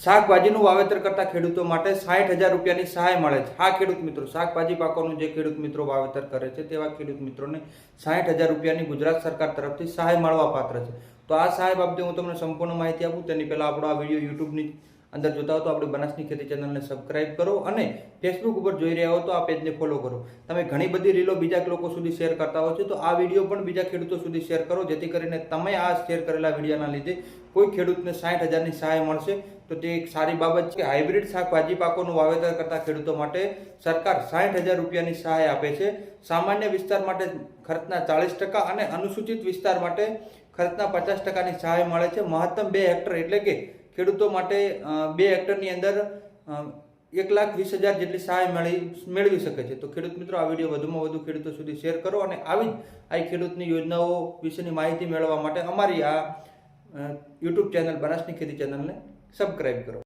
શાકભાજીનું વાવેતર કરતા ખેડૂતો માટે 60,000 રૂપિયાની સહાય મળે છે। હા ખેડૂત મિત્રો, શાકભાજી પાકોનું જે ખેડૂત મિત્રો વાવેતર કરે છે તેવા ખેડૂત મિત્રોને 60,000 રૂપિયાની ગુજરાત સરકાર તરફથી સહાય મળવા પાત્ર છે। તો આ સહાય બાબતે હું તમને સંપૂર્ણ માહિતી આપું તેની પહેલા આપણો આ વિડીયો યુટ્યુબની અંદર જોતા હો તો આપણી બનાસની ખેતી ચેનલને સબસ્ક્રાઇબ કરો અને ફેસબુક ઉપર જોઈ રહ્યા હો તો આ પેજને ફોલો કરો। તમે ઘણી બધી રીલો બીજા લોકો સુધી શેર કરતા હો છો તો આ વિડીયો પણ બીજા ખેડૂતો સુધી શેર કરો, જેથી કરીને તમે આ શેર કરેલા વિડીયોના લીધે કોઈ ખેડૂતને 60,000ની સહાય મળશે। તો તે એક સારી બાબત છે। હાઇબ્રિડ શાકભાજી પાકોનું વાવેતર કરતા ખેડૂતો માટે સરકાર 60,000 રૂપિયાની સહાય આપે છે। સામાન્ય વિસ્તાર માટે ખર્ચના 40% અને અનુસૂચિત વિસ્તાર માટે ખર્ચના 50%ની સહાય મળે છે। મહત્તમ 2 હેક્ટર એટલે કે ખેડૂતો માટે 2 હેક્ટરની અંદર 1,20,000 જેટલી સહાય મેળવી શકે છે। તો ખેડૂત મિત્રો, આ વિડીયો વધુમાં વધુ ખેડૂતો સુધી શેર કરો અને આવી જ આ ખેડૂતની યોજનાઓ વિશેની માહિતી મેળવવા માટે અમારી આ યુટ્યુબ ચેનલ બનાસની ખેતી ચેનલને સબસ્ક્રાઇબ કરો।